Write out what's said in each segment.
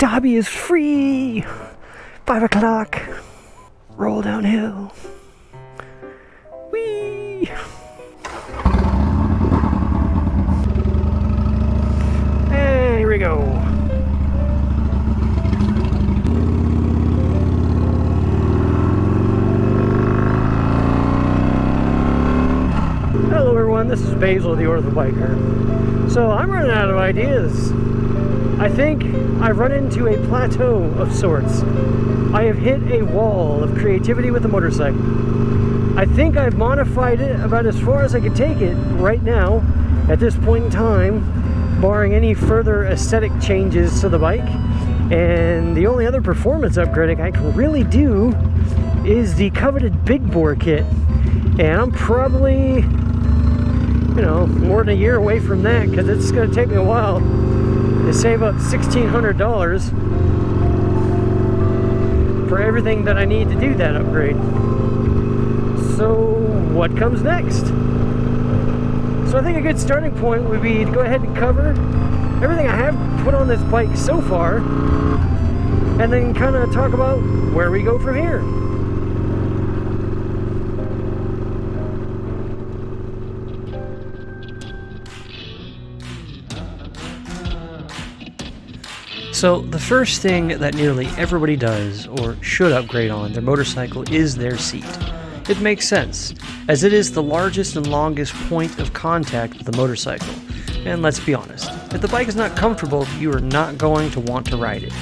Dobby is free! 5 o'clock. Roll downhill. Whee! And here we go. Hello everyone, this is Basil, the Ortho Biker. So I'm running out of ideas. I think I've run into a plateau of sorts. I have hit a wall of creativity with the motorcycle. I think I've modified it about as far as I can take it right now, at this point in time, barring any further aesthetic changes to the bike. And the only other performance upgrading I can really do is the coveted big bore kit. And I'm probably, more than a year away from that, because it's going to take me a while to save up $1,600 for everything that I need to do that upgrade. So what comes next? So I think a good starting point would be to go ahead and cover everything I have put on this bike so far, and then kind of talk about where we go from here. So the first thing that nearly everybody does, or should upgrade on their motorcycle, is their seat. It makes sense, as it is the largest and longest point of contact with the motorcycle. And let's be honest, if the bike is not comfortable, you are not going to want to ride it.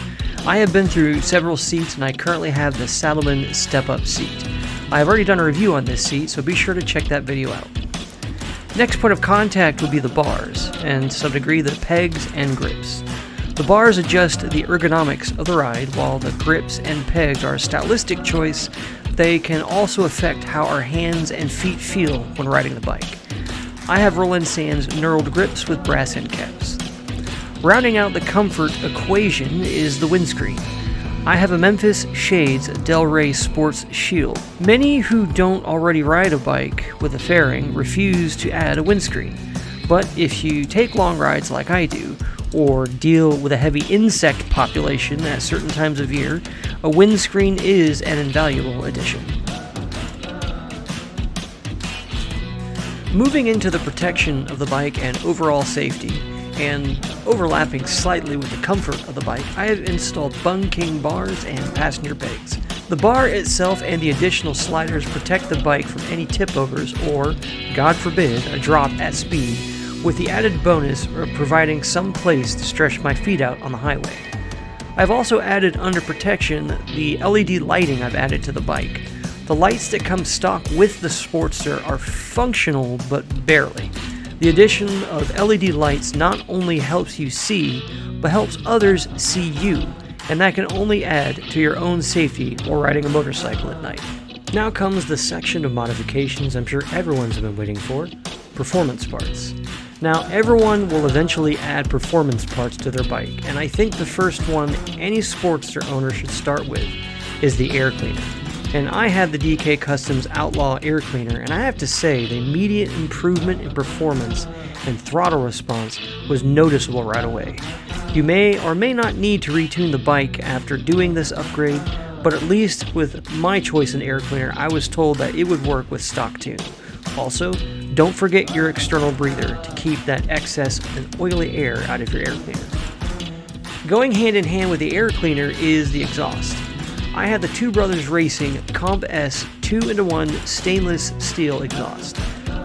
I have been through several seats, and I currently have the Saddleman step-up seat. I have already done a review on this seat, so be sure to check that video out. Next point of contact would be the bars, and to some degree the pegs and grips. The bars adjust the ergonomics of the ride, while the grips and pegs are a stylistic choice. They can also affect how our hands and feet feel when riding the bike. I have Roland Sands knurled grips with brass end caps. Rounding out the comfort equation is the windscreen. I have a Memphis Shades Del Rey Sports Shield. Many who don't already ride a bike with a fairing refuse to add a windscreen. But if you take long rides like I do, or deal with a heavy insect population at certain times of year, a windscreen is an invaluable addition. Moving into the protection of the bike and overall safety, and overlapping slightly with the comfort of the bike, I have installed Bung King bars and passenger pegs. The bar itself and the additional sliders protect the bike from any tip-overs or, God forbid, a drop at speed, with the added bonus of providing some place to stretch my feet out on the highway. I've also added under protection the LED lighting I've added to the bike. The lights that come stock with the Sportster are functional, but barely. The addition of LED lights not only helps you see, but helps others see you, and that can only add to your own safety while riding a motorcycle at night. Now comes the section of modifications I'm sure everyone's been waiting for: performance parts. Now, everyone will eventually add performance parts to their bike, and I think the first one any Sportster owner should start with is the air cleaner. And I had the DK Customs Outlaw air cleaner, and I have to say the immediate improvement in performance and throttle response was noticeable right away. You may or may not need to retune the bike after doing this upgrade, but at least with my choice in air cleaner, I was told that it would work with stock tune. Also, don't forget your external breather to keep that excess and oily air out of your air cleaner. Going hand in hand with the air cleaner is the exhaust. I had the Two Brothers Racing Comp S 2-in-1 stainless steel exhaust.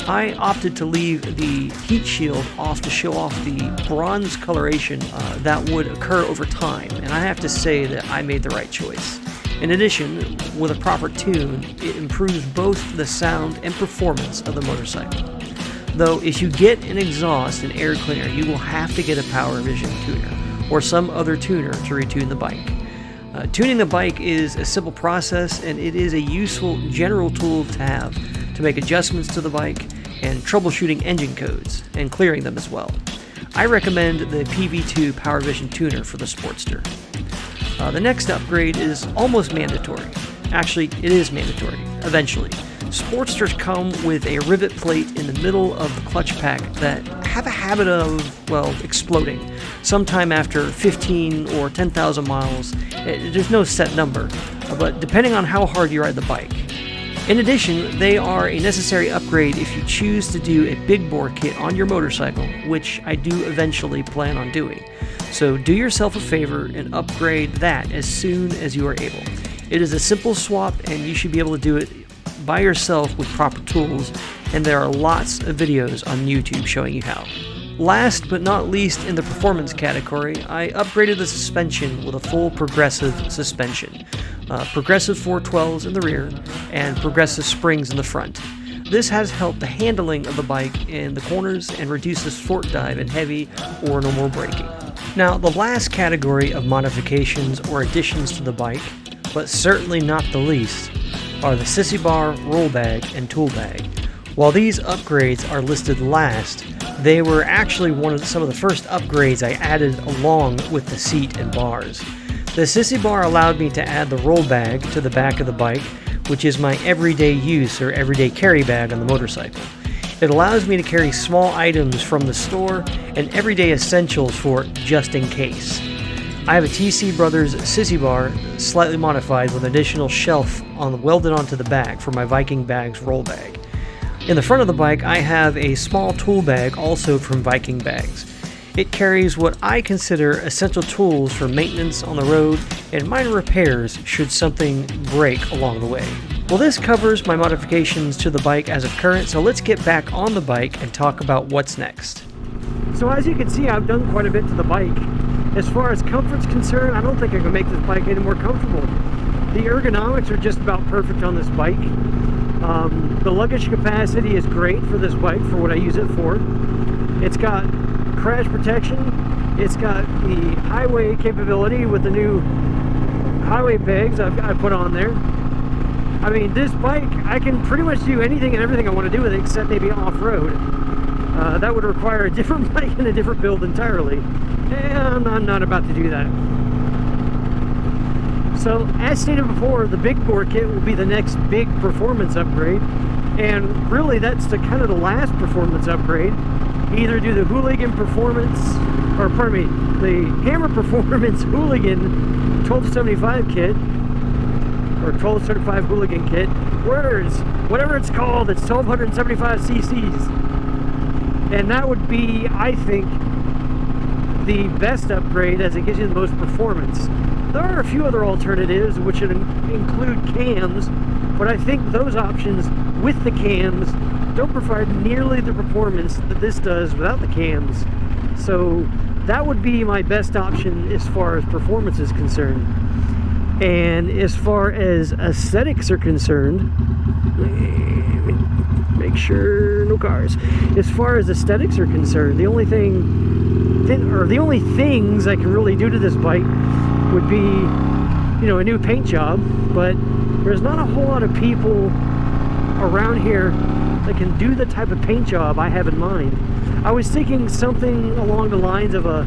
I opted to leave the heat shield off to show off the bronze coloration that would occur over time, and I have to say that I made the right choice. In addition, with a proper tune, it improves both the sound and performance of the motorcycle. Though if you get an exhaust and air cleaner, you will have to get a Power Vision tuner or some other tuner to retune the bike. Tuning the bike is a simple process, and it is a useful general tool to have to make adjustments to the bike and troubleshooting engine codes and clearing them as well. I recommend the PV2 Power Vision tuner for the Sportster. The next upgrade is almost mandatory. Actually, it is mandatory, eventually. Sportsters come with a rivet plate in the middle of the clutch pack that have a habit of, well, exploding. Sometime after 15 or 10,000 miles, there's no set number, but depending on how hard you ride the bike. In addition, they are a necessary upgrade if you choose to do a big bore kit on your motorcycle, which I do eventually plan on doing. So do yourself a favor and upgrade that as soon as you are able. It is a simple swap and you should be able to do it by yourself with proper tools, and there are lots of videos on YouTube showing you how. Last but not least, in the performance category, I upgraded the suspension with a full progressive suspension. Progressive 412s in the rear and progressive springs in the front. This has helped the handling of the bike in the corners and reduces fork dive in heavy or normal braking. Now, the last category of modifications or additions to the bike, but certainly not the least, are the sissy bar, roll bag, and tool bag. While these upgrades are listed last, they were actually some of the first upgrades I added along with the seat and bars. The sissy bar allowed me to add the roll bag to the back of the bike, which is my everyday use or everyday carry bag on the motorcycle. It allows me to carry small items from the store and everyday essentials for just in case. I have a TC Brothers sissy bar, slightly modified with an additional shelf welded onto the back for my Viking Bags roll bag. In the front of the bike, I have a small tool bag also from Viking Bags. It carries what I consider essential tools for maintenance on the road and minor repairs should something break along the way. Well, this covers my modifications to the bike as of current, so let's get back on the bike and talk about what's next. So as you can see, I've done quite a bit to the bike. As far as comfort's concerned, I don't think I can make this bike any more comfortable. The ergonomics are just about perfect on this bike. The luggage capacity is great for this bike for what I use it for. It's got crash protection. It's got the highway capability with the new highway pegs I put on there. I mean, this bike, I can pretty much do anything and everything I want to do with it except maybe off-road. That would require a different bike and a different build entirely. And I'm not about to do that. So, as stated before, the big bore kit will be the next big performance upgrade. And really, that's the kind of the last performance upgrade. Either do the Hooligan Performance, or pardon me, the Hammer Performance Hooligan 1275 kit, or 1275 Hooligan kit, whatever it's called, it's 1275 cc's. And that would be, I think, the best upgrade as it gives you the most performance. There are a few other alternatives which would include cams, but I think those options with the cams don't provide nearly the performance that this does without the cams. So that would be my best option as far as performance is concerned. And as far as aesthetics are concerned, make sure no cars. As far as aesthetics are concerned, the only things I can really do to this bike would be, you know, a new paint job. But there's not a whole lot of people around here that can do the type of paint job I have in mind. I was thinking something along the lines of a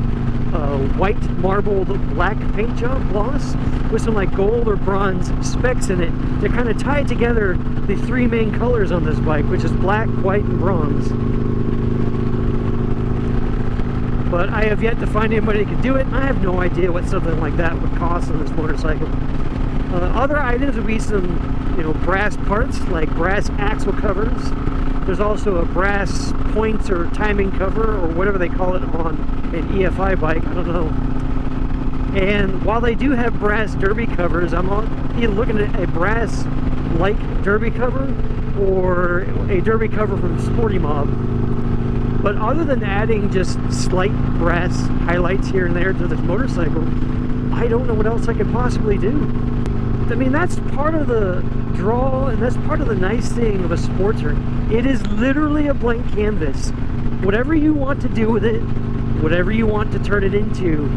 white marbled black paint job gloss with some like gold or bronze specks in it to kind of tie together the three main colors on this bike, which is black, white, and bronze. But I have yet to find anybody that could do it, and I have no idea what something like that would cost on this motorcycle. Other items would be some, you know, brass parts like brass axle covers. There's also a brass points or timing cover or whatever they call it on an EFI bike, I don't know. And while they do have brass derby covers, I'm either looking at a brass like derby cover or a derby cover from Sporty Mob. But other than adding just slight brass highlights here and there to this motorcycle, I don't know what else I could possibly do. I mean, that's part of the draw, and that's part of the nice thing of a Sportster. It is literally a blank canvas. Whatever you want to do with it, whatever you want to turn it into,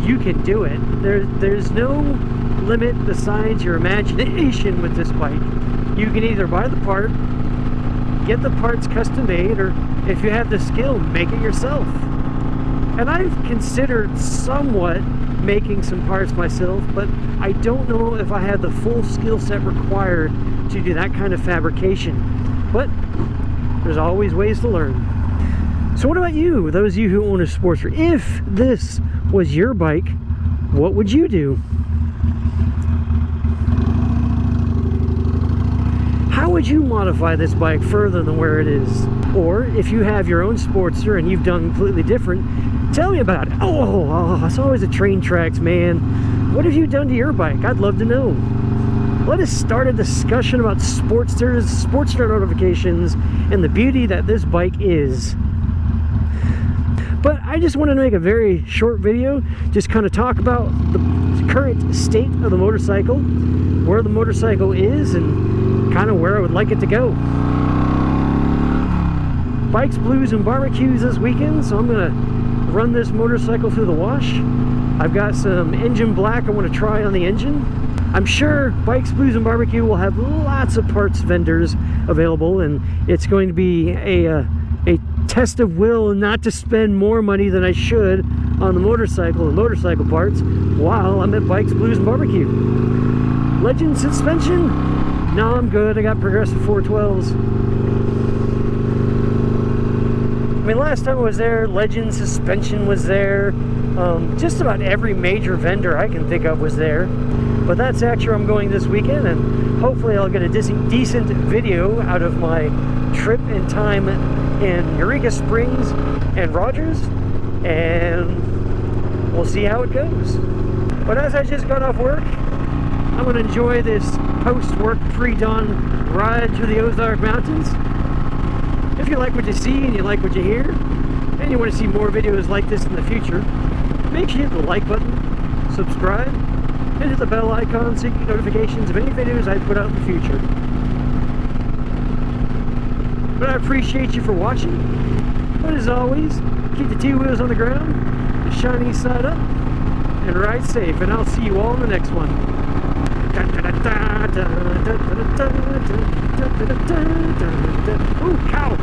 you can do it. There's no limit besides your imagination with this bike. You can either buy the part, get the parts custom made, or if you have the skill, make it yourself. And I've considered somewhat making some parts myself, but I don't know if I have the full skill set required to do that kind of fabrication. But there's always ways to learn. So what about you, those of you who own a Sportster? If this was your bike, what would you do? How would you modify this bike further than where it is? Or if you have your own Sportster and you've done completely different, tell me about it. Oh, it's always the train tracks, man. What have you done to your bike? I'd love to know. Let us start a discussion about Sportsters, Sportster notifications, and the beauty that this bike is. But I just wanted to make a very short video, just kind of talk about the current state of the motorcycle, where the motorcycle is, and kind of where I would like it to go. Bikes, blues, and barbecues this weekend, so I'm going to run this motorcycle through the wash. I've got some engine black I want to try on the engine. I'm sure Bikes, Blues, and Barbecue will have lots of parts vendors available, and it's going to be a test of will not to spend more money than I should on the motorcycle and motorcycle parts while I'm at Bikes, Blues, and Barbecue. Legend suspension? No, I'm good. I got progressive 412s. I mean, last time I was there, Legend suspension was there. Just about every major vendor I can think of was there. But that's actually where I'm going this weekend, and hopefully I'll get a decent video out of my trip and time in Eureka Springs and Rogers, and we'll see how it goes. But as I just got off work, I'm going to enjoy this post-work pre-dawn ride through the Ozark Mountains. If you like what you see and you like what you hear, and you want to see more videos like this in the future, make sure you hit the like button, subscribe, and hit the bell icon so you get notifications of any videos I put out in the future. But I appreciate you for watching. But as always, keep the two wheels on the ground, the shiny side up, and ride safe. And I'll see you all in the next one. Ooh, cow!